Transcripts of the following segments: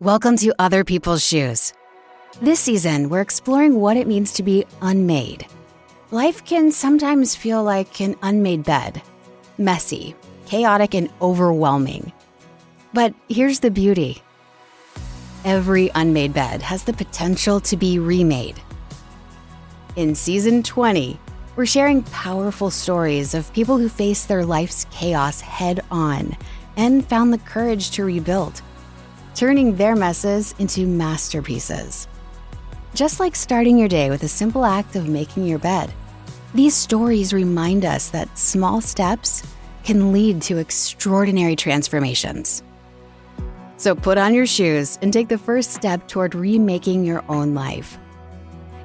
Welcome to Other People's Shoes. This season, we're exploring what it means to be unmade. Life can sometimes feel like an unmade bed. Messy, chaotic, and overwhelming. But here's the beauty. Every unmade bed has the potential to be remade. In Season 20, we're sharing powerful stories of people who faced their life's chaos head-on and found the courage to rebuild, turning their messes into masterpieces. Just like starting your day with a simple act of making your bed, these stories remind us that small steps can lead to extraordinary transformations. So put on your shoes and take the first step toward remaking your own life.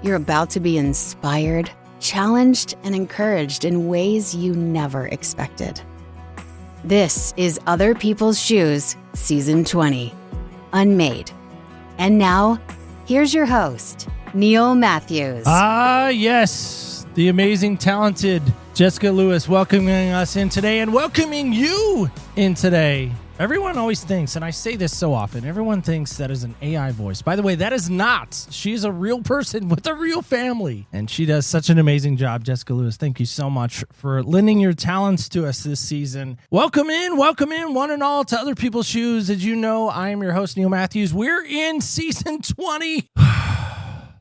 You're about to be inspired, challenged, and encouraged in ways you never expected. This is Other People's Shoes, Season 20. Unmade. And now, here's your host, Neil Matthews. Yes, the amazing, talented Jessica Lewis welcoming us in today and welcoming you in today. Everyone always thinks, and I say this so often, everyone thinks that is an AI voice. By the way, that is not. She's a real person with a real family, and she does such an amazing job. Jessica Lewis, thank you so much for lending your talents to us this season. Welcome in, one and all, to Other People's Shoes. As you know, I am your host, Neil Matthews. We're in Season 20.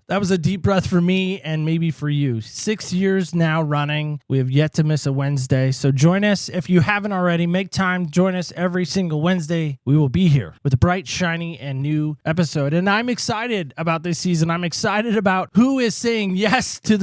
That was a deep breath for me and maybe for you. 6 years now running. We have yet to miss a Wednesday. So join us if you haven't already. Make time. Join us every single Wednesday. We will be here with a bright, shiny, and new episode. And I'm excited about this season. I'm excited about who is saying yes to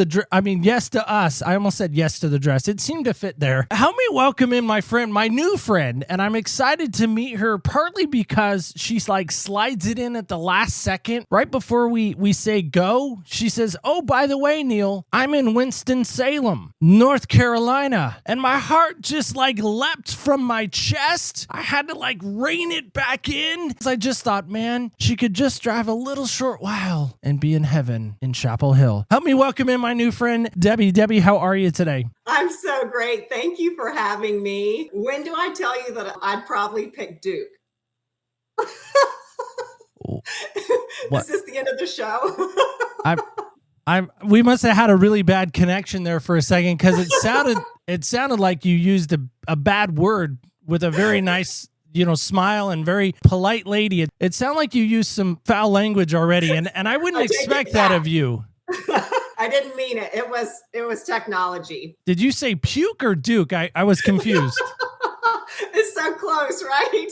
yes to us. I almost said yes to the dress. It seemed to fit there. Help me welcome in my friend, my new friend. And I'm excited to meet her partly because she's slides it in at the last second. Right before we say go, she says, "Oh, by the way, Neil, I'm in Winston-Salem, North Carolina." And my heart just leapt from my chest. I had to rein it back in. I just thought, man, she could just drive a little short while and be in heaven in Chapel Hill. Help me welcome in my new friend, Debbie. Debbie, how are you today? I'm so great. Thank you for having me. When do I tell you that I'd probably pick Duke? What? Is this the end of the show? We must have had a really bad connection there for a second because it sounded like you used a bad word with a very nice, smile and very polite lady. It sounded like you used some foul language already, and I wouldn't expect that of you. I didn't mean it. It was technology. Did you say puke or Duke? I was confused. It's so close, right?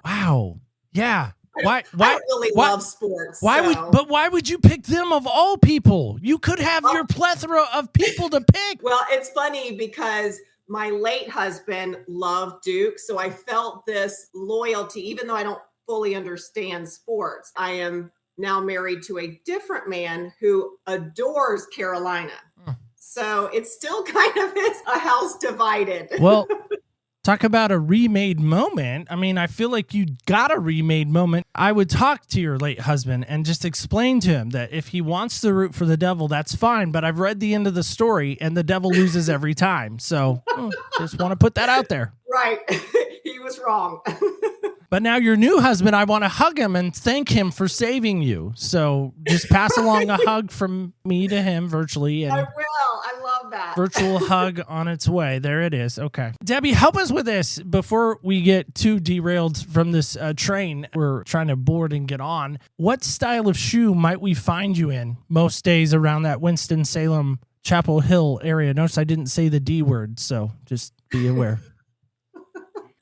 Wow. Yeah. Why I really love sports. Why would you pick them of all people? You could have your plethora of people to pick. Well, it's funny because my late husband loved Duke, so I felt this loyalty, even though I don't fully understand sports. I am now married to a different man who adores Carolina. So it still kind of is a house divided. Well, talk about a remade moment. I mean, I feel like you got a remade moment. I would talk to your late husband and just explain to him that if he wants to root for the devil, that's fine. But I've read the end of the story and the devil loses every time. So just want to put that out there. Right. He was wrong. But now your new husband, I want to hug him and thank him for saving you. So just pass along a hug from me to him virtually. And I will. I love that. Virtual hug on its way. There it is. Okay. Debbie, help us with this before we get too derailed from this train we're trying to board and get on. What style of shoe might we find you in most days around that Winston-Salem, Chapel Hill area? Notice I didn't say the D word, so just be aware.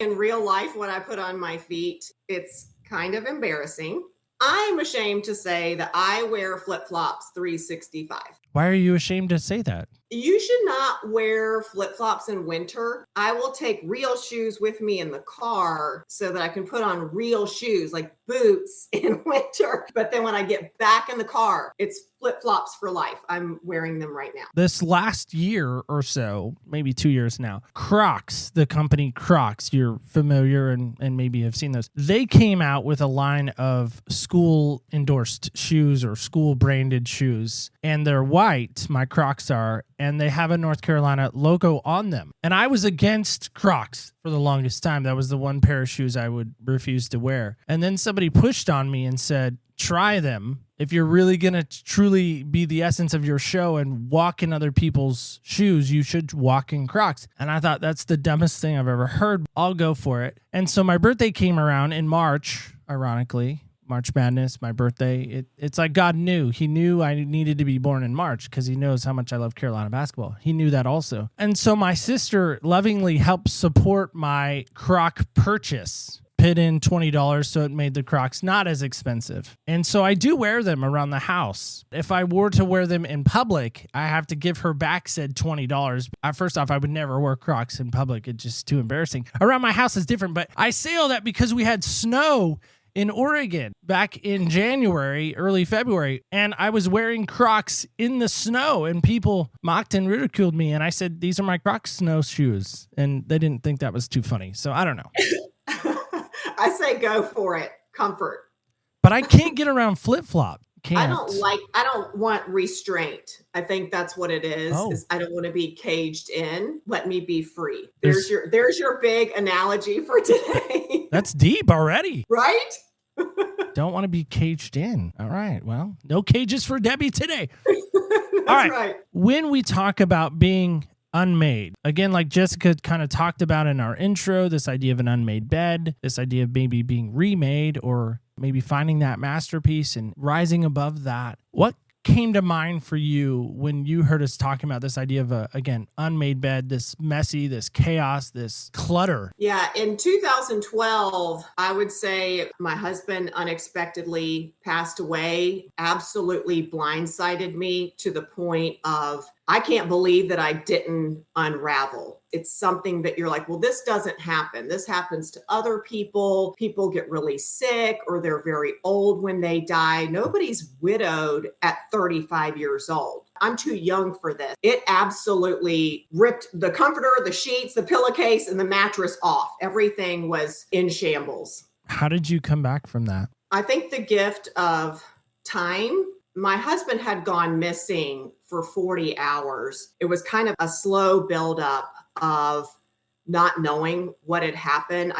In real life, when I put on my feet, it's kind of embarrassing. I'm ashamed to say that I wear flip-flops 365. Why are you ashamed to say that? You should not wear flip-flops in winter. I will take real shoes with me in the car so that I can put on real shoes like boots in winter. But then when I get back in the car, it's flip-flops for life. I'm wearing them right now. This last year or so, maybe 2 years now, Crocs, the company Crocs, you're familiar and maybe have seen those. They came out with a line of school endorsed shoes or school branded shoes. And they're white white, my Crocs are, and they have a North Carolina logo on them. And I was against Crocs for the longest time. That was the one pair of shoes I would refuse to wear. And then somebody pushed on me and said, try them. If you're really going to truly be the essence of your show and walk in other people's shoes, you should walk in Crocs. And I thought, that's the dumbest thing I've ever heard. I'll go for it. And so my birthday came around in March, ironically. March Madness, my birthday. It's like God knew. He knew I needed to be born in March because he knows how much I love Carolina basketball. He knew that also. And so my sister lovingly helped support my Croc purchase. Put in $20 so it made the Crocs not as expensive. And so I do wear them around the house. If I were to wear them in public, I have to give her back said $20. First off, I would never wear Crocs in public. It's just too embarrassing. Around my house is different, but I say all that because we had snow in Oregon back in January, early February, and I was wearing Crocs in the snow and people mocked and ridiculed me. And I said, these are my Crocs snowshoes. And they didn't think that was too funny. So I don't know. I say go for it. Comfort. But I can't get around flip-flop. I don't want restraint. I think that's what it is. Oh. Is I don't want to be caged in. Let me be free. There's your big analogy for today. That's deep already. Right? Don't want to be caged in. All right. Well, no cages for Debbie today. That's All right. When we talk about being unmade, again, like Jessica kind of talked about in our intro, this idea of an unmade bed, this idea of maybe being remade or maybe finding that masterpiece and rising above that. What came to mind for you when you heard us talking about this idea of again, unmade bed, this messy, this chaos, this clutter? Yeah. In 2012, I would say my husband unexpectedly passed away, absolutely blindsided me to the point of, I can't believe that I didn't unravel. It's something that you're like, well, this doesn't happen. This happens to other people. People get really sick or they're very old when they die. Nobody's widowed at 35 years old. I'm too young for this. It absolutely ripped the comforter, the sheets, the pillowcase, and the mattress off. Everything was in shambles. How did you come back from that? I think the gift of time. My husband had gone missing for 40 hours. It was kind of a slow buildup of not knowing what had happened.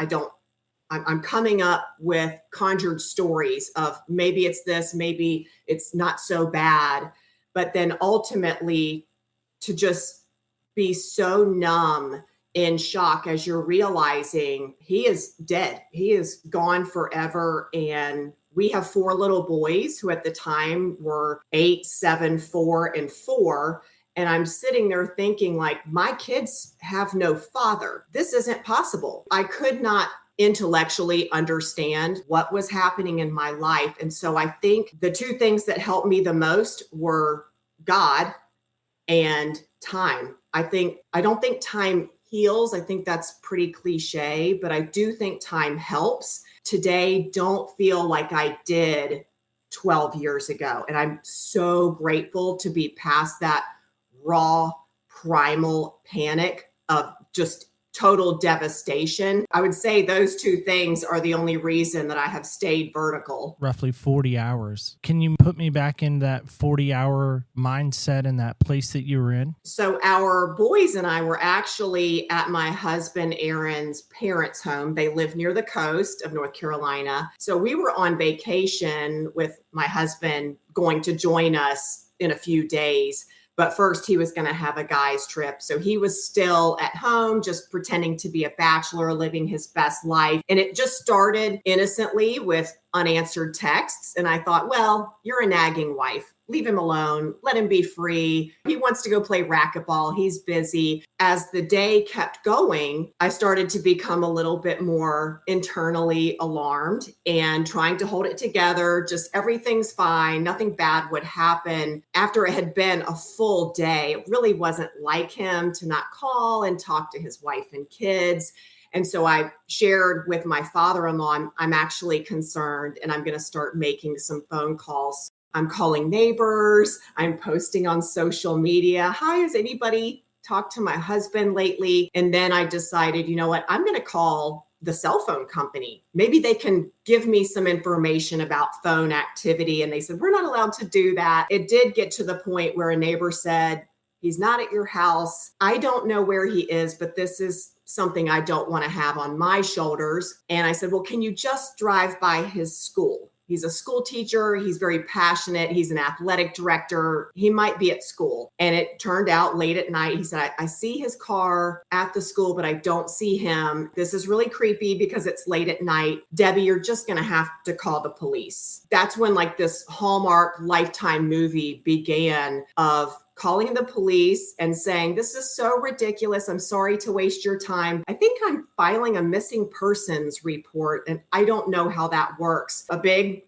I'm coming up with conjured stories of maybe it's this, maybe it's not so bad. But then ultimately to just be so numb in shock as you're realizing he is dead. He is gone forever. And we have 4 little boys who at the time were 8, 7, 4, and 4. And I'm sitting there thinking like, my kids have no father. This isn't possible. I could not intellectually understand what was happening in my life. And so I think the 2 things that helped me the most were God and time. I don't think time heals. I think that's pretty cliche, but I do think time helps. Today, don't feel like I did 12 years ago. And I'm so grateful to be past that raw, primal panic of just total devastation. I would say those 2 things are the only reason that I have stayed vertical. Roughly 40 hours. Can you put me back in that 40-hour mindset and that place that you were in? So our boys and I were actually at my husband Aaron's parents' home. They live near the coast of North Carolina. So we were on vacation with my husband going to join us in a few days. But first he was going to have a guy's trip. So he was still at home, just pretending to be a bachelor, living his best life. And it just started innocently with unanswered texts. And I thought, well, you're a nagging wife. Leave him alone. Let him be free. He wants to go play racquetball. He's busy. As the day kept going, I started to become a little bit more internally alarmed and trying to hold it together. Just everything's fine. Nothing bad would happen. After it had been a full day, it really wasn't like him to not call and talk to his wife and kids. And so I shared with my father-in-law, I'm actually concerned and I'm going to start making some phone calls. I'm calling neighbors. I'm posting on social media. Hi, has anybody talked to my husband lately? And then I decided, you know what? I'm going to call the cell phone company. Maybe they can give me some information about phone activity. And they said, we're not allowed to do that. It did get to the point where a neighbor said, he's not at your house. I don't know where he is, but this is something I don't want to have on my shoulders. And I said, well, can you just drive by his school? He's a school teacher. He's very passionate. He's an athletic director. He might be at school. And it turned out late at night, he said, I see his car at the school, but I don't see him. This is really creepy because it's late at night. Debbie, you're just going to have to call the police. That's when like this Hallmark Lifetime movie began of calling the police and saying, this is so ridiculous. I'm sorry to waste your time. I think I'm filing a missing persons report, and I don't know how that works. A big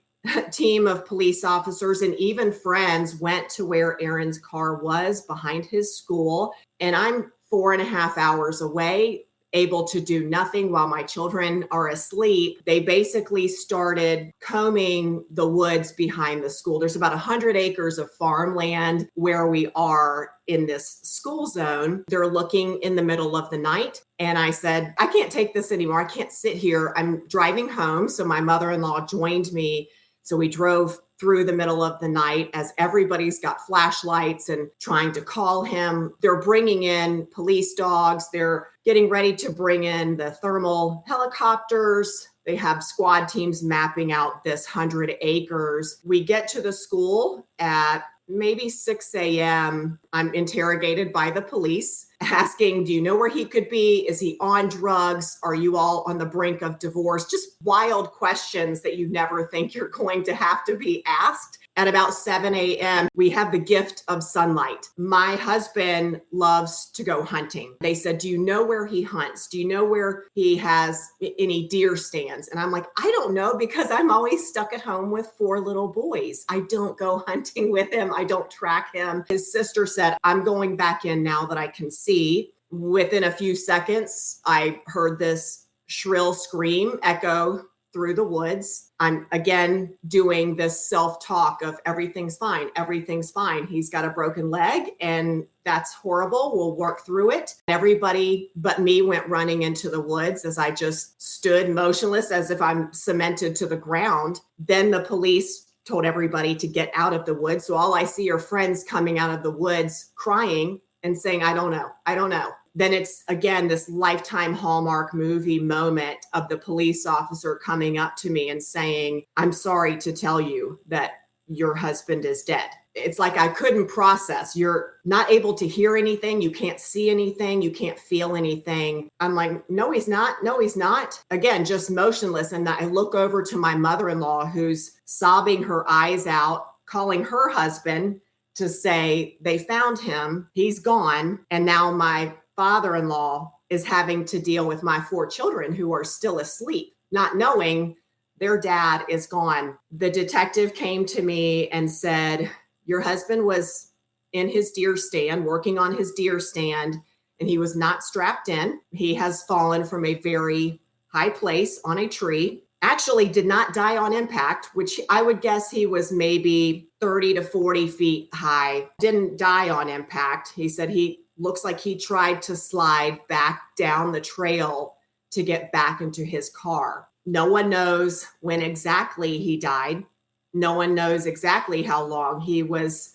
team of police officers and even friends went to where Aaron's car was behind his school, and I'm 4.5 hours away, able to do nothing while my children are asleep. They basically started combing the woods behind the school. There's about 100 acres of farmland where we are in this school zone. They're looking in the middle of the night. And I said, I can't take this anymore. I can't sit here. I'm driving home. So my mother-in-law joined me. So we drove through the middle of the night as everybody's got flashlights and trying to call him. They're bringing in police dogs. They're getting ready to bring in the thermal helicopters. They have squad teams mapping out this 100 acres. We get to the school at maybe 6 a.m. I'm interrogated by the police asking, do you know where he could be? Is he on drugs? Are you all on the brink of divorce? Just wild questions that you never think you're going to have to be asked. At about 7 a.m., we have the gift of sunlight. My husband loves to go hunting. They said, do you know where he hunts? Do you know where he has any deer stands? And I'm like, I don't know, because I'm always stuck at home with 4 little boys. I don't go hunting with him. I don't track him. His sister said, I'm going back in now that I can see. Within a few seconds, I heard this shrill scream echo through the woods. I'm again doing this self-talk of everything's fine. Everything's fine. He's got a broken leg and that's horrible. We'll work through it. Everybody but me went running into the woods as I just stood motionless as if I'm cemented to the ground. Then the police told everybody to get out of the woods. So all I see are friends coming out of the woods crying and saying, I don't know. I don't know. Then it's, again, this Lifetime Hallmark movie moment of the police officer coming up to me and saying, I'm sorry to tell you that your husband is dead. It's like I couldn't process. You're not able to hear anything. You can't see anything. You can't feel anything. I'm like, no, he's not. No, he's not. Again, just motionless. And I look over to my mother-in-law who's sobbing her eyes out, calling her husband to say they found him. He's gone. And now my father-in-law is having to deal with my 4 children who are still asleep, not knowing their dad is gone. The detective came to me and said, your husband was in his deer stand, working on his deer stand, and he was not strapped in. He has fallen from a very high place on a tree. Actually did not die on impact, which I would guess he was maybe 30 to 40 feet high. Didn't die on impact. He said he looks like he tried to slide back down the trail to get back into his car. No one knows when exactly he died. No one knows exactly how long he was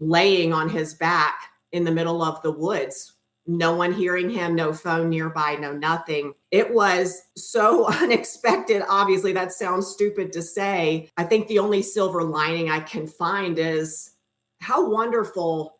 laying on his back in the middle of the woods. No one hearing him, no phone nearby, no nothing. It was so unexpected. Obviously, that sounds stupid to say. I think the only silver lining I can find is how wonderful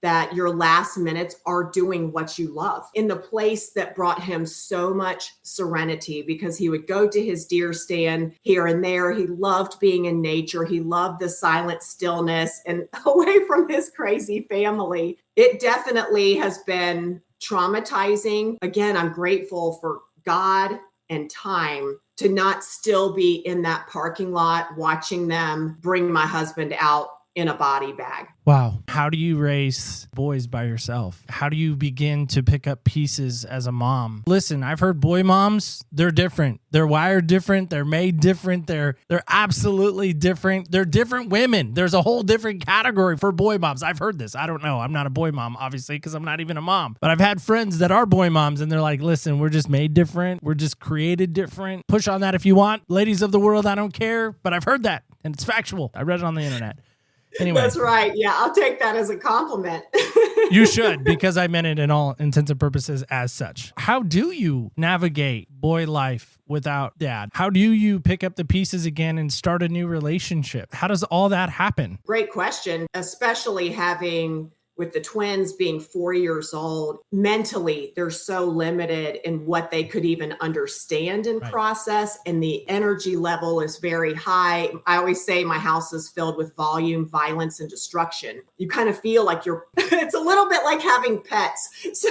that your last minutes are doing what you love in the place that brought him so much serenity, because he would go to his deer stand here and there. He loved being in nature. He loved the silent stillness and away from his crazy family. It definitely has been traumatizing. Again, I'm grateful for God and time to not still be in that parking lot watching them bring my husband out in a body bag. Wow. How do you raise boys by yourself? How do you begin to pick up pieces as a mom? Listen, I've heard boy moms, they're different. They're wired different. They're made different. They're absolutely different. They're different women. There's a whole different category for boy moms. I've heard this. I don't know. I'm not a boy mom, obviously, because I'm not even a mom. But I've had friends that are boy moms, and they're like, listen, we're just made different. We're just created different. Push on that if you want. Ladies of the world, I don't care. But I've heard that, and it's factual. I read it on the internet. Anyway. That's right. Yeah, I'll take that as a compliment. You should, because I meant it in all intents and purposes as such. How do you navigate boy life without dad? How do you pick up the pieces again and start a new relationship? How does all that happen? Great question, especially having with the twins being 4 years old, mentally, they're so limited in what they could even understand and process. And the energy level is very high. I always say my house is filled with volume, violence, and destruction. You kind of feel like it's a little bit like having pets. So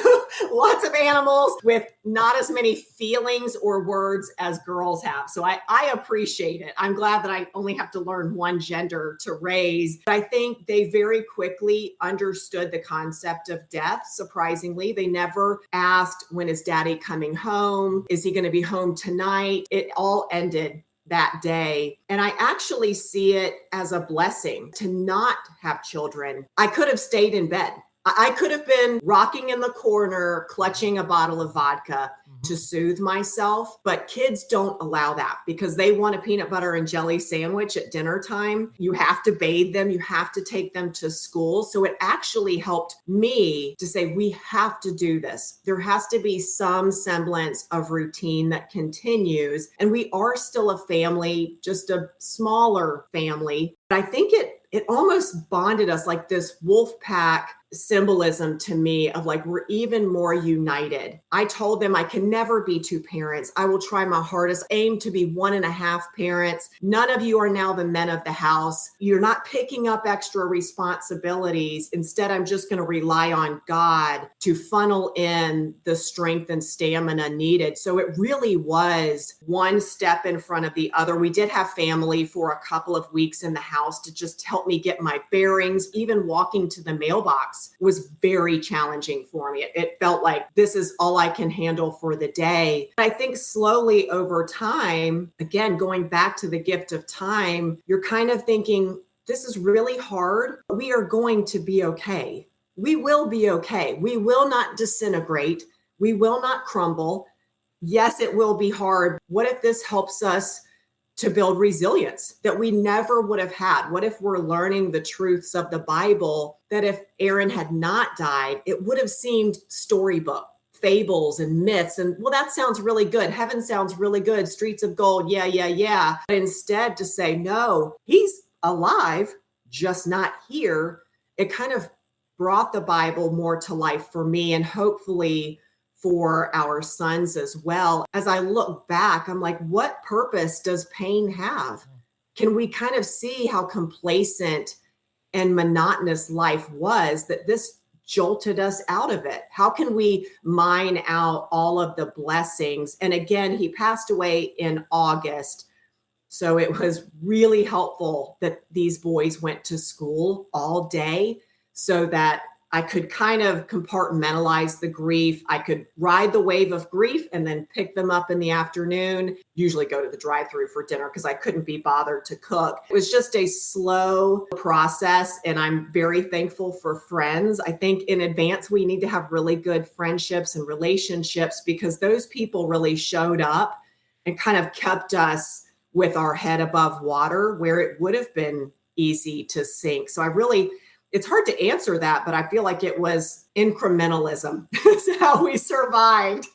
lots of animals with not as many feelings or words as girls have. So I appreciate it. I'm glad that I only have to learn one gender to raise. But I think they very quickly understood the concept of death. Surprisingly, they never asked, when is daddy coming home? Is he going to be home tonight? It all ended that day. And I actually see it as a blessing to not have children. I could have stayed in bed. I could have been rocking in the corner, clutching a bottle of vodka to soothe myself, but kids don't allow that because they want a peanut butter and jelly sandwich at dinner time. You have to bathe them. You have to take them to school. So it actually helped me to say, we have to do this. There has to be some semblance of routine that continues. And we are still a family, just a smaller family. But I think it almost bonded us, like this wolf pack symbolism to me of like, we're even more united. I told them I can never be two parents. I will try my hardest, aim to be 1.5 parents. None of you are now the men of the house. You're not picking up extra responsibilities. Instead, I'm just going to rely on God to funnel in the strength and stamina needed. So it really was one step in front of the other. We did have family for a couple of weeks in the house to just help me get my bearings. Even walking to the mailbox was very challenging for me. It felt like this is all I can handle for the day. I think slowly over time, again, going back to the gift of time, you're kind of thinking, this is really hard. We are going to be okay. We will be okay. We will not disintegrate. We will not crumble. Yes, it will be hard. What if this helps us to build resilience that we never would have had? What if we're learning the truths of the Bible, that if Aaron had not died, it would have seemed storybook, fables and myths. And well, that sounds really good. Heaven sounds really good. Streets of gold. Yeah. But instead to say, no, he's alive, just not here. It kind of brought the Bible more to life for me, and hopefully for our sons as well. As I look back, I'm like, what purpose does pain have? Can we kind of see how complacent and monotonous life was, that this jolted us out of it? How can we mine out all of the blessings? And again, he passed away in August. So it was really helpful that these boys went to school all day so that I could kind of compartmentalize the grief. I could ride the wave of grief and then pick them up in the afternoon, usually go to the drive-thru for dinner because I couldn't be bothered to cook. It was just a slow process, and I'm very thankful for friends. I think in advance, we need to have really good friendships and relationships because those people really showed up and kind of kept us with our head above water where it would have been easy to sink. So it's hard to answer that, but I feel like it was incrementalism. It's how we survived.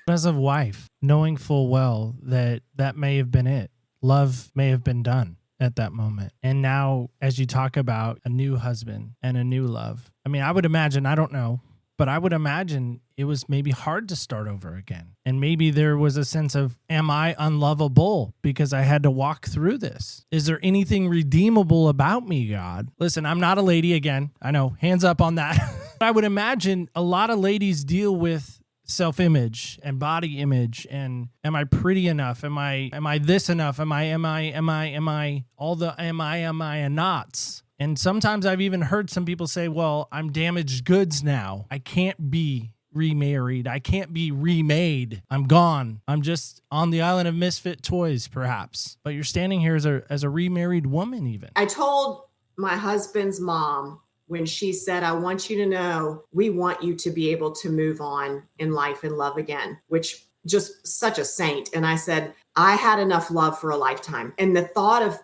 As a wife, knowing full well that may have been it. Love may have been done at that moment. And now, as you talk about a new husband and a new love, I mean, I would imagine, I don't know, but I would imagine it was maybe hard to start over again. And maybe there was a sense of, am I unlovable because I had to walk through this? Is there anything redeemable about me, God? Listen, I'm not a lady again. I know, hands up on that. I would imagine a lot of ladies deal with self-image and body image, and am I pretty enough? Am I this enough? Am I all the am I and nots? And sometimes I've even heard some people say, well, I'm damaged goods now. I can't be remarried. I can't be remade. I'm gone. I'm just on the island of misfit toys, perhaps. But you're standing here as a remarried woman even. I told my husband's mom when she said, I want you to know, we want you to be able to move on in life and love again, which just such a saint. And I said, I had enough love for a lifetime. And the thought of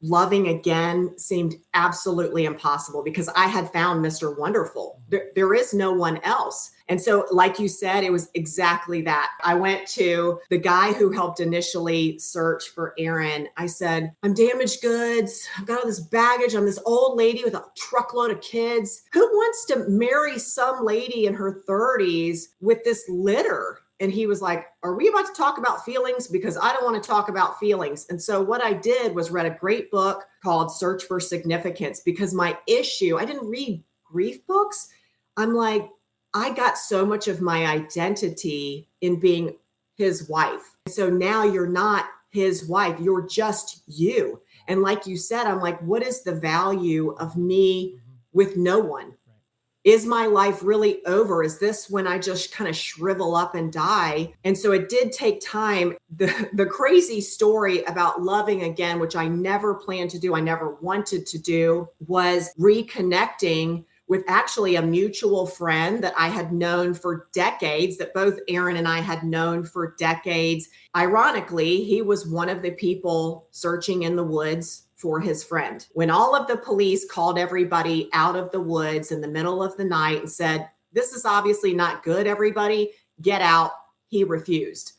loving again seemed absolutely impossible because I had found Mr. Wonderful. There is no one else. And so, like you said, it was exactly that. I went to the guy who helped initially search for Aaron. I said, I'm damaged goods. I've got all this baggage. I'm this old lady with a truckload of kids. Who wants to marry some lady in her 30s with this litter? And he was like, are we about to talk about feelings? Because I don't want to talk about feelings. And so what I did was read a great book called Search for Significance, because my issue, I didn't read grief books. I'm like, I got so much of my identity in being his wife. So now you're not his wife, you're just you. And like you said, I'm like, what is the value of me with no one? Is my life really over? Is this when I just kind of shrivel up and die? And so it did take time. The crazy story about loving again, which I never planned to do, I never wanted to do, was reconnecting with actually a mutual friend that I had known for decades, that both Aaron and I had known for decades. Ironically, he was one of the people searching in the woods for his friend. When all of the police called everybody out of the woods in the middle of the night and said, this is obviously not good, everybody, get out, he refused.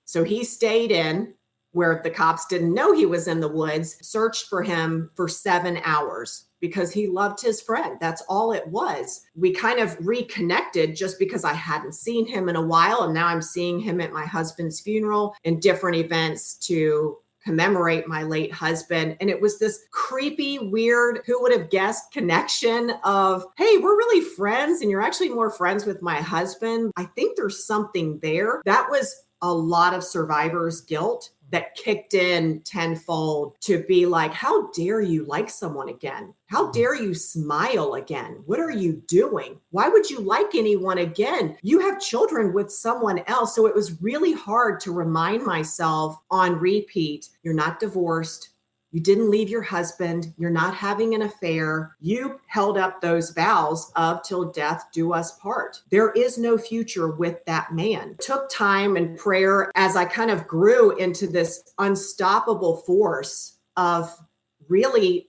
So he stayed in where the cops didn't know he was in the woods, searched for him for 7 hours because he loved his friend. That's all it was. We kind of reconnected just because I hadn't seen him in a while. And now I'm seeing him at my husband's funeral and different events to commemorate my late husband. And it was this creepy, weird, who would have guessed connection of, hey, we're really friends and you're actually more friends with my husband. I think there's something there. That was a lot of survivor's guilt that kicked in tenfold to be like, how dare you like someone again? How dare you smile again? What are you doing? Why would you like anyone again? You have children with someone else. So it was really hard to remind myself on repeat, you're not divorced. You didn't leave your husband. You're not having an affair. You held up those vows of till death do us part. There is no future with that man. It took time and prayer as I kind of grew into this unstoppable force of really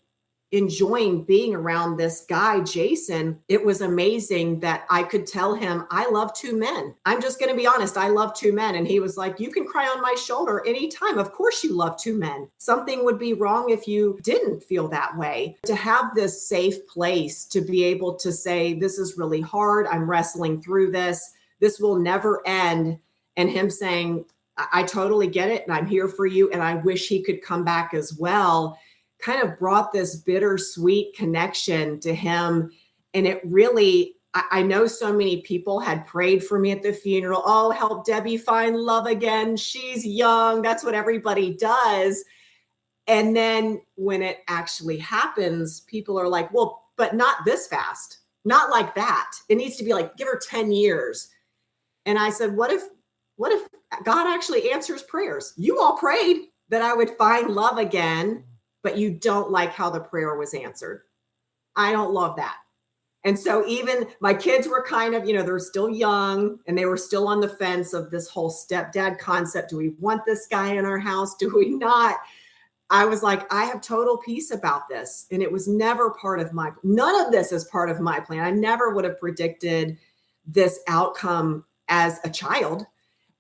enjoying being around this guy, Jason. It was amazing that I could tell him, I love two men. I'm just going to be honest. I love two men. And he was like, you can cry on my shoulder anytime. Of course you love two men. Something would be wrong if you didn't feel that way. To have this safe place to be able to say, this is really hard. I'm wrestling through this. This will never end. And him saying, I totally get it. And I'm here for you. And I wish he could come back as well. Kind of brought this bittersweet connection to him. And it really, I know so many people had prayed for me at the funeral. Oh, help Debbie find love again. She's young. That's what everybody does. And then when it actually happens, people are like, well, but not this fast. Not like that. It needs to be like, give her 10 years. And I said, what if God actually answers prayers? You all prayed that I would find love again, but you don't like how the prayer was answered. I don't love that. And so even my kids were kind of, they're still young and they were still on the fence of this whole stepdad concept. Do we want this guy in our house? Do we not? I was like, I have total peace about this. And it was never part of none of this is part of my plan. I never would have predicted this outcome as a child.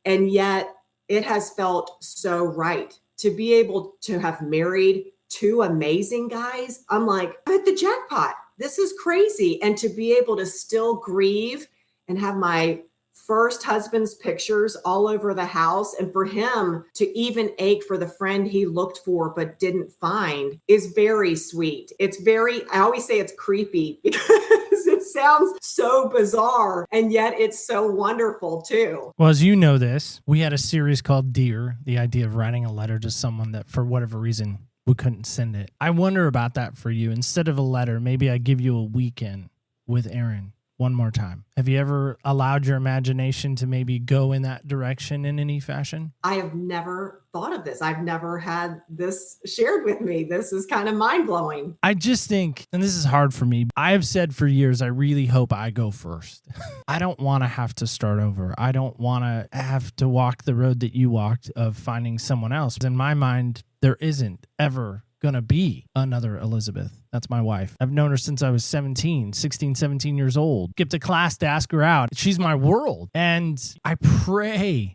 And yet it has felt so right to be able to have married two amazing guys. I'm like, I'm at the jackpot. This is crazy. And to be able to still grieve and have my first husband's pictures all over the house, and for him to even ache for the friend he looked for but didn't find is very sweet. I always say it's creepy because it sounds so bizarre, and yet it's so wonderful too. Well, as you know this, we had a series called Dear, the idea of writing a letter to someone that for whatever reason we couldn't send it. I wonder about that for you. Instead of a letter, maybe I give you a weekend with Aaron. One more time. Have you ever allowed your imagination to maybe go in that direction in any fashion? I have never thought of this. I've never had this shared with me. This is kind of mind-blowing. I just think, and this is hard for me, I have said for years, I really hope I go first. I don't want to have to start over. I don't want to have to walk the road that you walked of finding someone else. In my mind, there isn't ever going to be another Elizabeth. That's my wife. I've known her since I was 16, 17 years old. Skipped a class to ask her out. She's my world. And I pray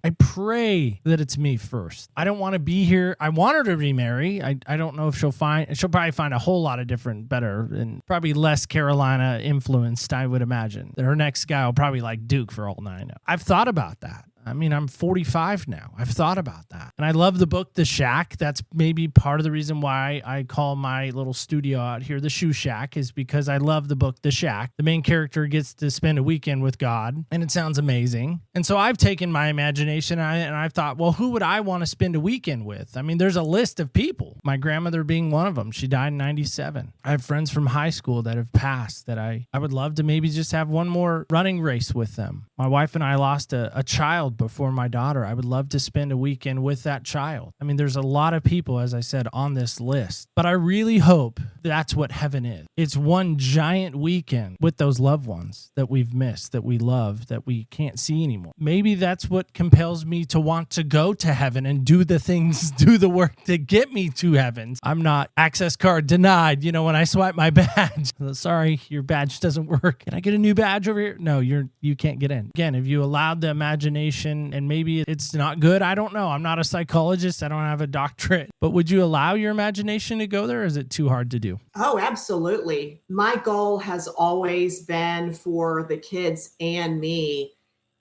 that it's me first. I don't want to be here. I want her to remarry. I don't know if she'll probably find a whole lot of different, better, and probably less Carolina influenced, I would imagine. Her next guy will probably like Duke for all I know. I've thought about that. I mean, I'm 45 now. I've thought about that. And I love the book, The Shack. That's maybe part of the reason why I call my little studio out here the Shoe Shack, is because I love the book, The Shack. The main character gets to spend a weekend with God, and it sounds amazing. And so I've taken my imagination and I've thought, well, who would I want to spend a weekend with? I mean, there's a list of people, my grandmother being one of them. She died in 97. I have friends from high school that have passed that I would love to maybe just have one more running race with them. My wife and I lost a child before my daughter. I would love to spend a weekend with that child. I mean, there's a lot of people, as I said, on this list, but I really hope that's what heaven is. It's one giant weekend with those loved ones that we've missed, that we love, that we can't see anymore. Maybe that's what compels me to want to go to heaven and do the things, do the work to get me to heaven. I'm not access card denied. You know, when I swipe my badge, sorry, your badge doesn't work. Can I get a new badge over here? No, you can't get in. Again, if you allowed the imagination, and maybe it's not good, I don't know. I'm not a psychologist. I don't have a doctorate. But would you allow your imagination to go there, or is it too hard to do? Oh, absolutely. My goal has always been for the kids and me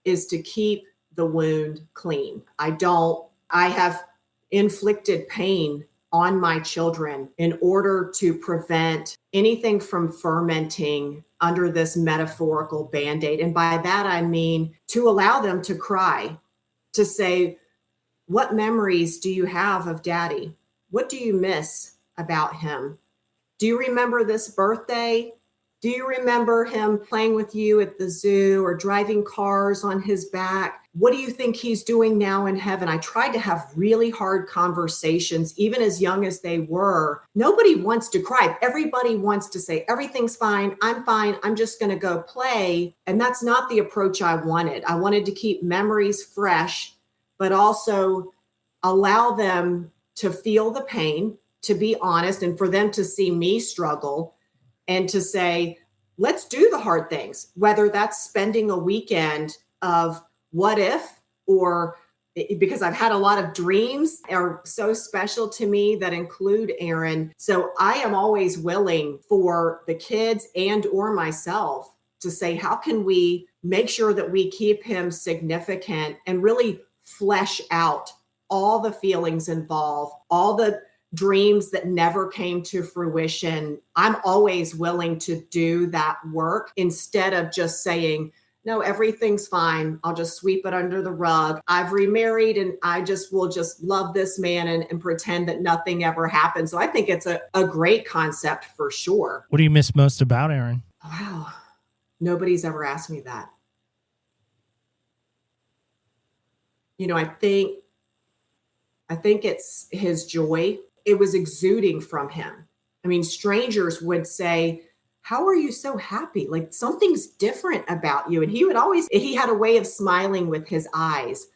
is to keep the wound clean. I have inflicted pain on my children in order to prevent anything from fermenting under this metaphorical Band-Aid. And by that, I mean to allow them to cry, to say, what memories do you have of Daddy? What do you miss about him? Do you remember this birthday? Do you remember him playing with you at the zoo or driving cars on his back? What do you think he's doing now in heaven? I tried to have really hard conversations, even as young as they were. Nobody wants to cry. Everybody wants to say, everything's fine. I'm just going to go play. And that's not the approach I wanted. I wanted to keep memories fresh, but also allow them to feel the pain, to be honest, and for them to see me struggle and to say, let's do the hard things, whether that's spending a weekend of what if, or because I've had a lot of dreams are so special to me that include Aaron. So I am always willing for the kids and or myself to say, how can we make sure that we keep him significant and really flesh out all the feelings involved, all the dreams that never came to fruition. I'm always willing to do that work instead of just saying, no, everything's fine. I'll just sweep it under the rug. I've remarried and I will just love this man and pretend that nothing ever happened. So I think it's a great concept for sure. What do you miss most about Aaron? Wow. Nobody's ever asked me that. You know, I think it's his joy. It was exuding from him. I mean, strangers would say, how are you so happy? Like something's different about you. And he had a way of smiling with his eyes.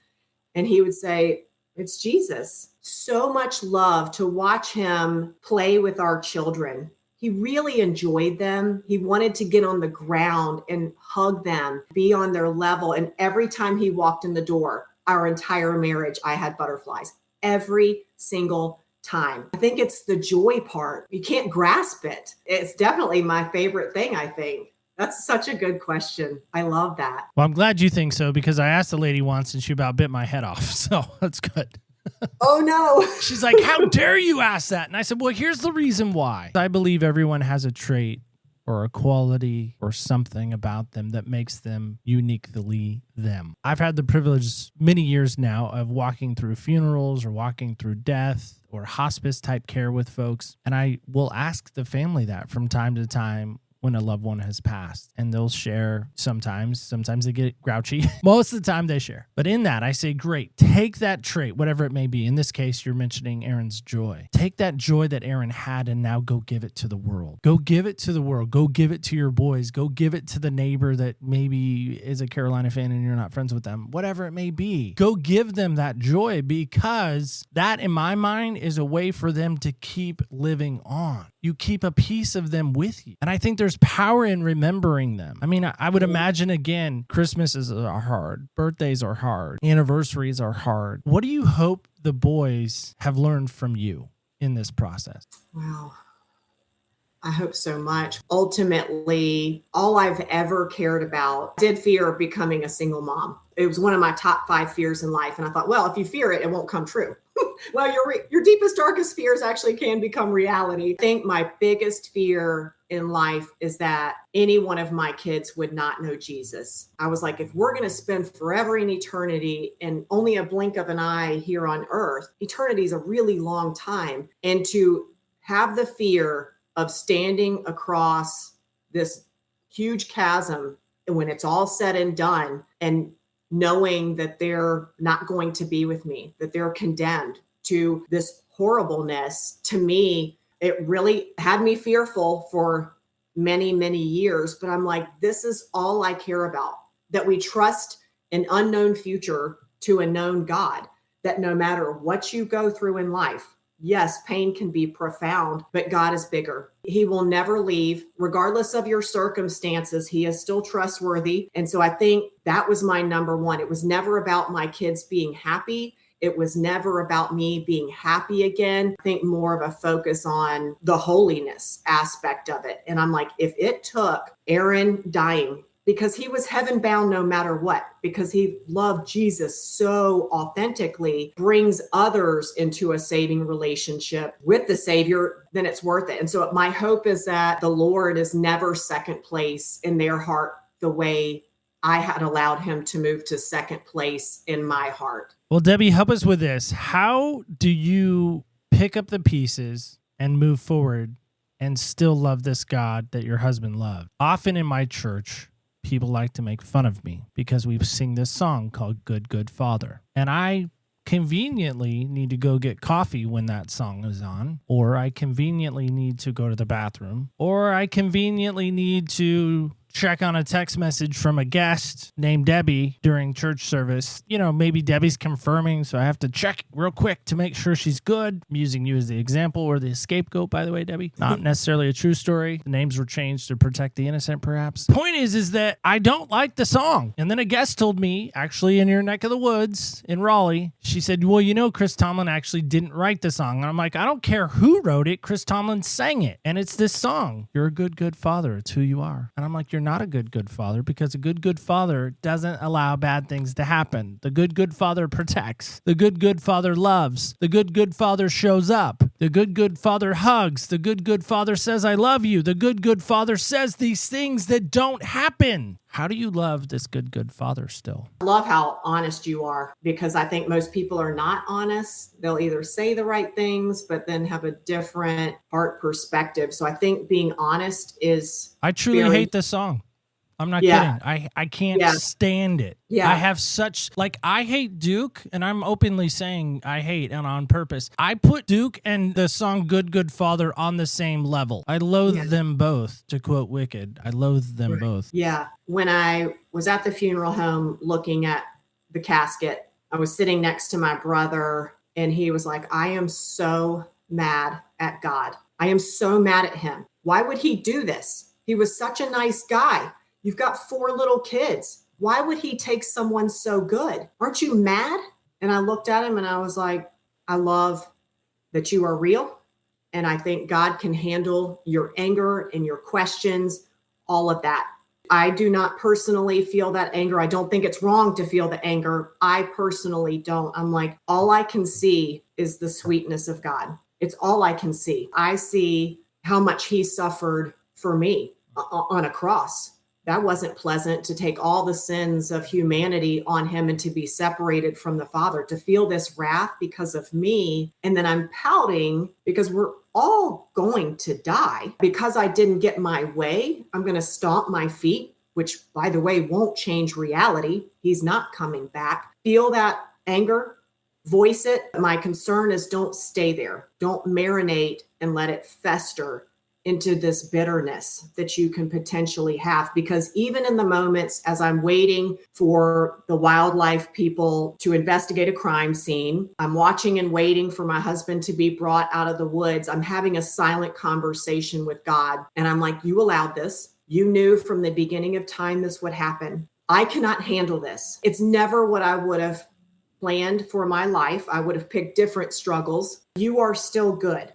And he would say, it's Jesus. So much love to watch him play with our children. He really enjoyed them. He wanted to get on the ground and hug them, be on their level. And every time he walked in the door, our entire marriage, I had butterflies every single time. I think it's the joy part. You can't grasp it. It's definitely my favorite thing, I think. That's such a good question. I love that. Well, I'm glad you think so, because I asked a lady once and she about bit my head off. So that's good. Oh, no. She's like, how dare you ask that? And I said, well, here's the reason why. I believe everyone has a trait or a quality or something about them that makes them uniquely them. I've had the privilege many years now of walking through funerals or walking through death or hospice type care with folks. And I will ask the family that from time to time when a loved one has passed, and they'll share sometimes they get grouchy. Most of the time they share. But in that, I say, great, take that trait, whatever it may be. In this case, you're mentioning Aaron's joy. Take that joy that Aaron had and now go give it to the world. Go give it to the world. Go give it to your boys. Go give it to the neighbor that maybe is a Carolina fan and you're not friends with them. Whatever it may be. Go give them that joy, because that, in my mind, is a way for them to keep living on. You keep a piece of them with you. And I think there's power in remembering them. I mean, I would imagine, again, Christmases are hard. Birthdays are hard. Anniversaries are hard. What do you hope the boys have learned from you in this process? Wow. I hope so much. Ultimately, all I've ever cared about, did fear becoming a single mom. It was one of my top 5 fears in life. And I thought, well, if you fear it, it won't come true. Well, your deepest, darkest fears actually can become reality. I think my biggest fear in life is that any one of my kids would not know Jesus. I was like, if we're going to spend forever in eternity and only a blink of an eye here on earth, eternity is a really long time. And to have the fear of standing across this huge chasm when it's all said and done, and knowing that they're not going to be with me, that they're condemned to this horribleness, to me, it really had me fearful for many, many years. But I'm like, this is all I care about, that we trust an unknown future to a known God, that no matter what you go through in life, yes, pain can be profound, but God is bigger. He will never leave, regardless of your circumstances. He is still trustworthy. And so I think that was my number one. It was never about my kids being happy. It was never about me being happy again. I think more of a focus on the holiness aspect of it. And I'm like, if it took Aaron dying, because he was heaven bound no matter what, because he loved Jesus so authentically, brings others into a saving relationship with the Savior, then it's worth it. And so my hope is that the Lord is never second place in their heart the way I had allowed him to move to second place in my heart. Well, Debbie, help us with this. How do you pick up the pieces and move forward and still love this God that your husband loved? Often in my church, people like to make fun of me because we sing this song called Good, Good Father. And I conveniently need to go get coffee when that song is on, or I conveniently need to go to the bathroom, or I conveniently need to check on a text message from a guest named Debbie during church service. You know, maybe Debbie's confirming, so I have to check real quick to make sure she's good. I'm using you as the example or the scapegoat, by the way, Debbie. Not necessarily a true story. The names were changed to protect the innocent, perhaps. Point is that I don't like the song. And then a guest told me, actually in your neck of the woods in Raleigh, she said, well, you know, Chris Tomlin actually didn't write the song. And I'm like, I don't care who wrote it. Chris Tomlin sang it. And it's this song. You're a good, good father. It's who you are. And I'm like, you're not a good, good father, because a good, good father doesn't allow bad things to happen. The good, good father protects. The good, good father loves. The good, good father shows up. The good, good father hugs. The good, good father says, I love you. The good, good father says these things that don't happen. How do you love this good, good father still? I love how honest you are, because I think most people are not honest. They'll either say the right things, but then have a different heart perspective. So I think being honest is... I truly hate this song. I'm not kidding. I can't stand it. Yeah. I have such, I hate Duke, and I'm openly saying I hate, and on purpose. I put Duke and the song Good, Good Father on the same level. I loathe them both, to quote Wicked. I loathe them both. Yeah. When I was at the funeral home looking at the casket, I was sitting next to my brother, and he was like, I am so mad at God. I am so mad at him. Why would he do this? He was such a nice guy. You've got 4 little kids. Why would he take someone so good? Aren't you mad? And I looked at him and I was like, I love that you are real. And I think God can handle your anger and your questions, all of that. I do not personally feel that anger. I don't think it's wrong to feel the anger. I personally don't. I'm like, all I can see is the sweetness of God. It's all I can see. I see how much he suffered for me. on a cross. That wasn't pleasant, to take all the sins of humanity on him and to be separated from the Father, to feel this wrath because of me. And then I'm pouting because we're all going to die. Because I didn't get my way, I'm going to stomp my feet, which, by the way, won't change reality. He's not coming back. Feel that anger, voice it. My concern is don't stay there. Don't marinate and let it fester into this bitterness that you can potentially have. Because even in the moments as I'm waiting for the wildlife people to investigate a crime scene, I'm watching and waiting for my husband to be brought out of the woods, I'm having a silent conversation with God. And I'm like, you allowed this. You knew from the beginning of time this would happen. I cannot handle this. It's never what I would have planned for my life. I would have picked different struggles. You are still good.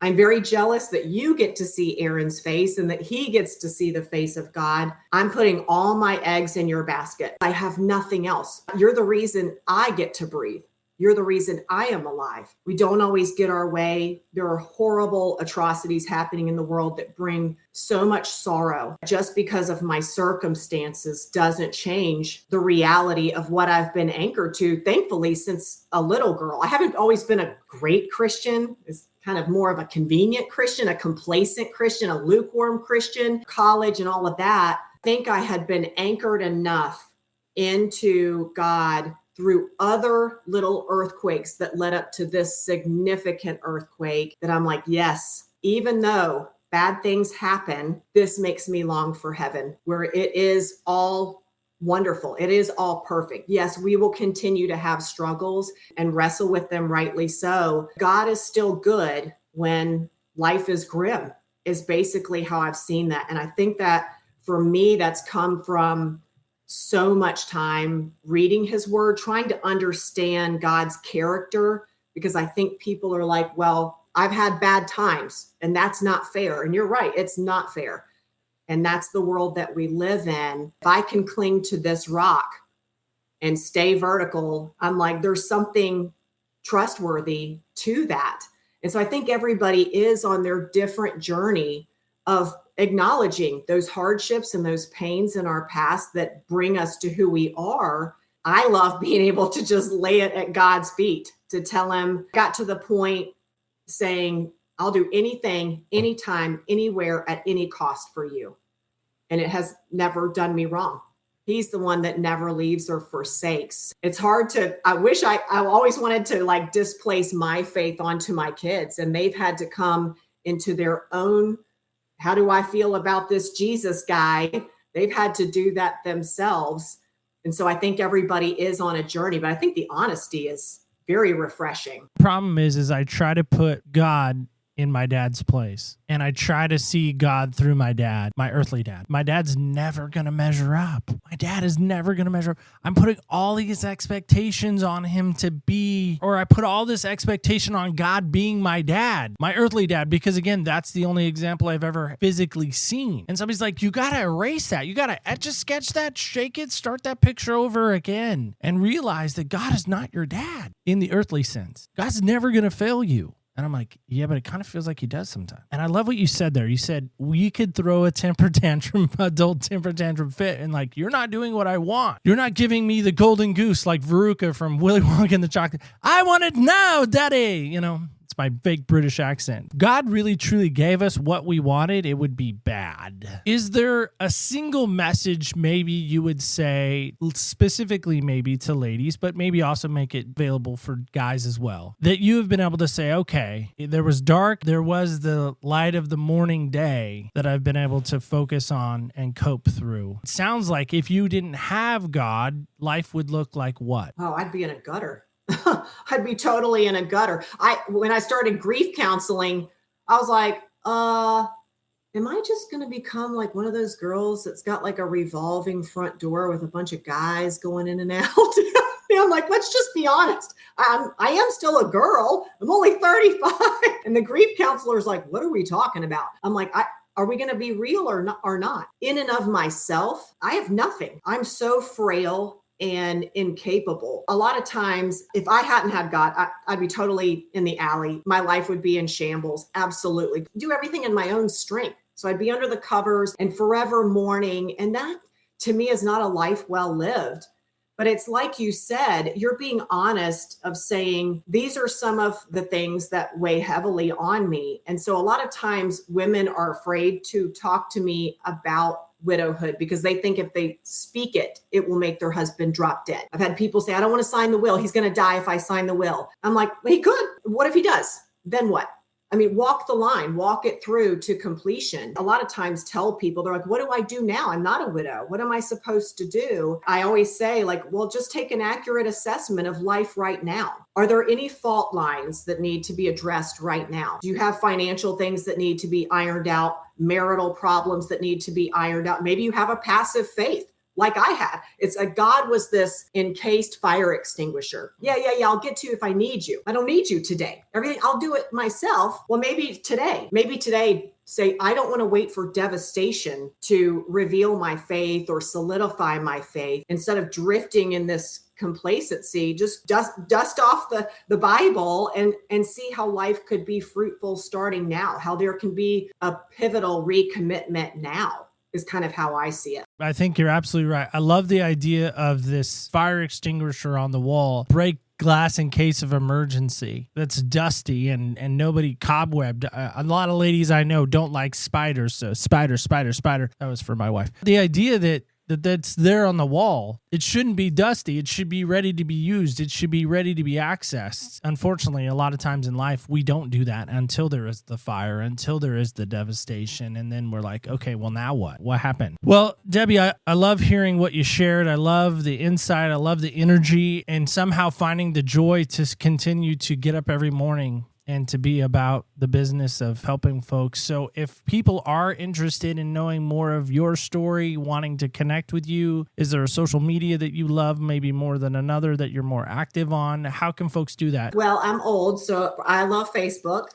I'm very jealous that you get to see Aaron's face and that he gets to see the face of God. I'm putting all my eggs in your basket. I have nothing else. You're the reason I get to breathe. You're the reason I am alive. We don't always get our way. There are horrible atrocities happening in the world that bring so much sorrow. Just because of my circumstances doesn't change the reality of what I've been anchored to, thankfully, since a little girl. I haven't always been a great Christian. It's kind of more of a convenient Christian, a complacent Christian, a lukewarm Christian, college and all of that. I think I had been anchored enough into God through other little earthquakes that led up to this significant earthquake that I'm like, yes, even though bad things happen, this makes me long for heaven, where it is all wonderful. It is all perfect. Yes, we will continue to have struggles and wrestle with them, rightly so. God is still good when life is grim, is basically how I've seen that. And I think that for me, that's come from so much time reading his word, trying to understand God's character, because I think people are like, well, I've had bad times and that's not fair. And you're right, it's not fair. And that's the world that we live in. If I can cling to this rock and stay vertical, I'm like, there's something trustworthy to that. And so I think everybody is on their different journey of acknowledging those hardships and those pains in our past that bring us to who we are. I love being able to just lay it at God's feet, to tell him, got to the point saying, I'll do anything, anytime, anywhere, at any cost for you. And it has never done me wrong. He's the one that never leaves or forsakes. It's hard to, I wish I always wanted to like displace my faith onto my kids, and they've had to come into their own, how do I feel about this Jesus guy? They've had to do that themselves. And so I think everybody is on a journey, but I think the honesty is very refreshing. Problem is I try to put God in my dad's place, and I try to see God through my dad, my earthly dad. My dad's never going to measure up. My dad is never going to measure up. I'm putting all these expectations on him to be, or I put all this expectation on God being my dad, my earthly dad, because again, that's the only example I've ever physically seen. And somebody's like, you got to erase that. You got to etch a sketch that, shake it, start that picture over again, and realize that God is not your dad in the earthly sense. God's never going to fail you. And I'm like, yeah, but it kind of feels like he does sometimes. And I love what you said there. You said, we could throw a temper tantrum, adult temper tantrum fit. And like, you're not doing what I want. You're not giving me the golden goose like Veruca from Willy Wonka and the Chocolate. I want it now, daddy. You know, it's my fake British accent. God really truly gave us what we wanted. It would be bad. Is there a single message maybe you would say, specifically maybe to ladies, but maybe also make it available for guys as well, that you have been able to say, okay, there was dark, there was the light of the morning day that I've been able to focus on and cope through? It sounds like if you didn't have God, life would look like what? Oh, I'd be in a gutter. I'd be totally in a gutter. When I started grief counseling, I was like, am I just going to become like one of those girls that's got like a revolving front door with a bunch of guys going in and out? I'm like, let's just be honest. I am still a girl. I'm only 35. And the grief counselor is like, what are we talking about? I'm like, are we going to be real or not? In and of myself, I have nothing. I'm so frail and incapable. A lot of times, if I hadn't had God, I'd be totally in the alley. My life would be in shambles. Absolutely. Do everything in my own strength. So I'd be under the covers and forever mourning. And that, to me, is not a life well lived. But it's like you said, you're being honest of saying, these are some of the things that weigh heavily on me. And so a lot of times women are afraid to talk to me about widowhood because they think if they speak it, it will make their husband drop dead. I've had people say, I don't want to sign the will. He's going to die if I sign the will. I'm like, well, he could. What if he does? Then what? I mean, walk the line, walk it through to completion. A lot of times tell people, they're like, what do I do now? I'm not a widow. What am I supposed to do? I always say, like, well, just take an accurate assessment of life right now. Are there any fault lines that need to be addressed right now? Do you have financial things that need to be ironed out? Marital problems that need to be ironed out? Maybe you have a passive faith. Like I had. It's like God was this encased fire extinguisher. Yeah. I'll get to you if I need you. I don't need you today. Everything, I'll do it myself. Well, maybe today, say, I don't want to wait for devastation to reveal my faith or solidify my faith. Instead of drifting in this complacency, just dust off the Bible and see how life could be fruitful starting now, how there can be a pivotal recommitment now. Is kind of how I see it. I think you're absolutely right. I love the idea of this fire extinguisher on the wall, break glass in case of emergency that's dusty and nobody cobwebbed. A lot of ladies I know don't like spiders. So spider. That was for my wife. The idea that's there on the wall, it shouldn't be dusty. It should be ready to be used. It should be ready to be accessed. Unfortunately, a lot of times in life, we don't do that until there is the fire, until there is the devastation. And then we're like, okay, well, now what? What happened? Well, Debbie, I love hearing what you shared. I love the insight. I love the energy and somehow finding the joy to continue to get up every morning and to be about the business of helping folks. So if people are interested in knowing more of your story, wanting to connect with you, is there a social media that you love maybe more than another that you're more active on? How can folks do that? Well, I'm old, so I love Facebook.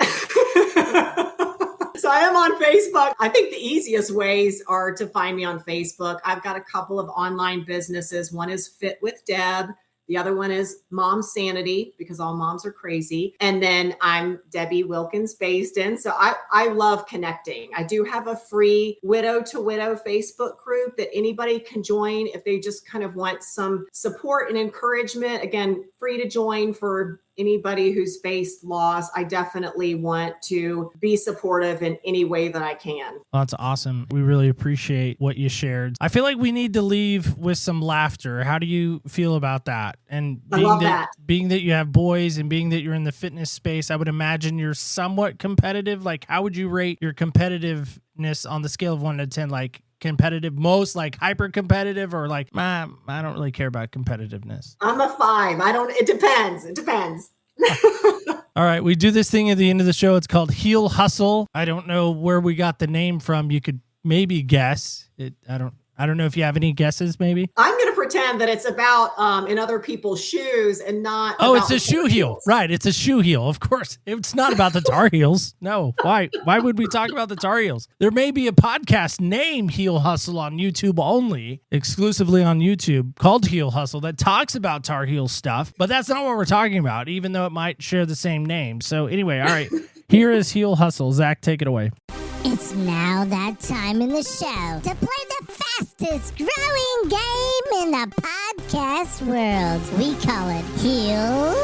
So I am on Facebook. I think the easiest ways are to find me on Facebook. I've got a couple of online businesses. One is Fit with Deb. The other one is Mom Sanity, because all moms are crazy. And then I'm Debbie Wilkins Baisden. So I love connecting. I do have a free widow to widow Facebook group that anybody can join if they just kind of want some support and encouragement. Again, free to join for anybody who's faced loss. I definitely want to be supportive in any way that I can. Well, that's awesome. We really appreciate what you shared. I feel like we need to leave with some laughter. How do you feel about that? And being that you have boys and being that you're in the fitness space, I would imagine you're somewhat competitive. Like, how would you rate your competitiveness on the scale of 1 to 10? Like, competitive, most like hyper competitive, or like, I don't really care about competitiveness? I'm a 5. It depends. All right. We do this thing at the end of the show. It's called Heel Hustle. I don't know where we got the name from. You could maybe guess it. I don't know if you have any guesses, maybe. I'm going to pretend that it's about in other people's shoes and not. Oh, it's a shoe heel. Right. It's a shoe heel. Of course. It's not about the Tar Heels. No. Why would we talk about the Tar Heels? There may be a podcast named Heel Hustle on YouTube only, exclusively on YouTube, called Heel Hustle, that talks about Tar Heel stuff. But that's not what we're talking about, even though it might share the same name. So anyway, all right. Here is Heel Hustle. Zach, take it away. It's now that time in the show to play the fastest growing game in the podcast world. We call it Heel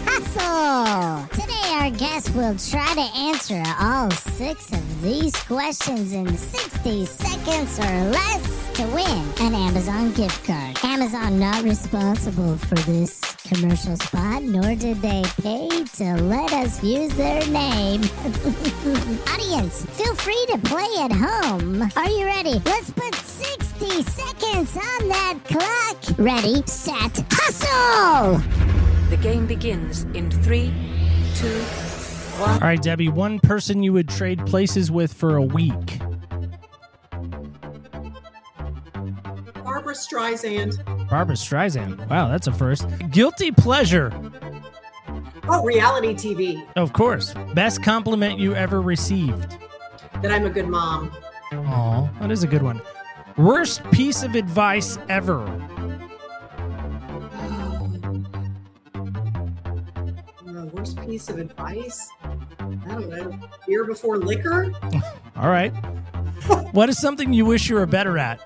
Hustle. Today our guest will try to answer all 6 of these questions in 60 seconds or less to win an Amazon gift card. Amazon not responsible for this commercial spot, nor did they pay to let us use their name. Audience, feel free to play at home. Are you ready? Let's put 60 seconds on that clock. Ready, set, hustle! The game begins in 3, 2, 1. All right, Debbie, one person you would trade places with for a week. Barbara Streisand. Barbara Streisand. Wow, that's a first. Guilty pleasure. Oh, reality TV. Of course. Best compliment you ever received. That I'm a good mom. Oh, that is a good one. Worst piece of advice ever. piece of advice? I don't know. Beer before liquor? All right. What is something you wish you were better at?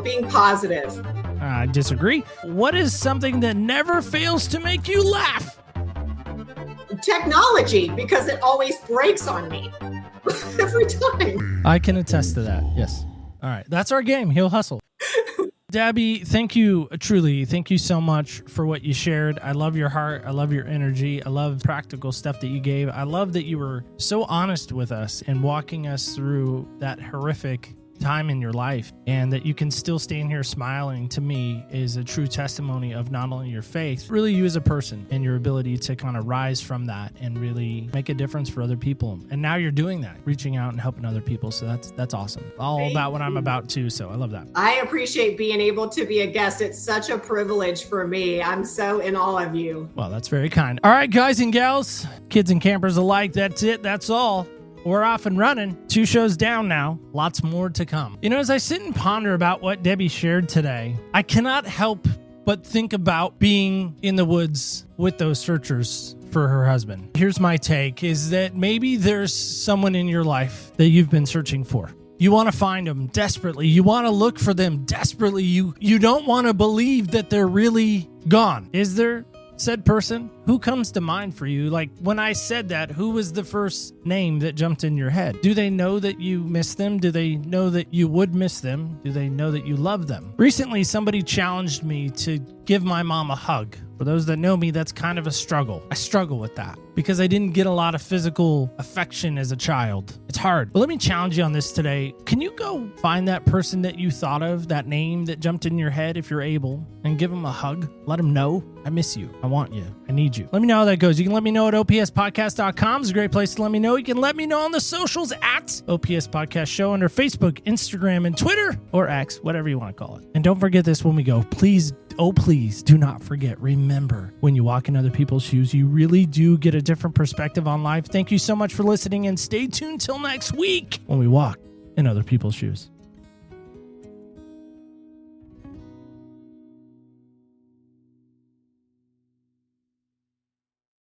Being positive. I disagree. What is something that never fails to make you laugh? Technology, because it always breaks on me. Every time. I can attest to that. Yes. All right. That's our game. He'll hustle. Dabby, thank you. Truly, thank you so much for what you shared. I love your heart. I love your energy. I love practical stuff that you gave. I love that you were so honest with us and walking us through that horrific time in your life, and that you can still stand here smiling, to me, is a true testimony of not only your faith, really you as a person and your ability to kind of rise from that and really make a difference for other people. And now you're doing that, reaching out and helping other people. So that's awesome. All about what I'm about too. So I love that. I appreciate being able to be a guest. It's such a privilege for me. I'm so in awe of you. Well, that's very kind. All right, guys and gals, kids and campers alike, that's it. That's all. We're off and running. 2 shows down now. Lots more to come. You know, as I sit and ponder about what Debbie shared today, I cannot help but think about being in the woods with those searchers for her husband. Here's my take, is that maybe there's someone in your life that you've been searching for. You want to find them desperately. You want to look for them desperately. You don't want to believe that they're really gone. Is there said person? Who comes to mind for you? Like when I said that, who was the first name that jumped in your head? Do they know that you miss them? Do they know that you would miss them? Do they know that you love them? Recently, somebody challenged me to give my mom a hug. For those that know me, that's kind of a struggle. I struggle with that because I didn't get a lot of physical affection as a child. It's hard. But let me challenge you on this today. Can you go find that person that you thought of, that name that jumped in your head if you're able, and give them a hug? Let them know, I miss you. I want you. I need you. Let me know how that goes. You can let me know at opspodcast.com. It's a great place to let me know. You can let me know on the socials at OPS Podcast Show under Facebook, Instagram, and Twitter, or X, whatever you want to call it. And don't forget this when we go. Please do not forget. Remember, when you walk in other people's shoes, you really do get a different perspective on life. Thank you so much for listening, and stay tuned till next week when we walk in other people's shoes.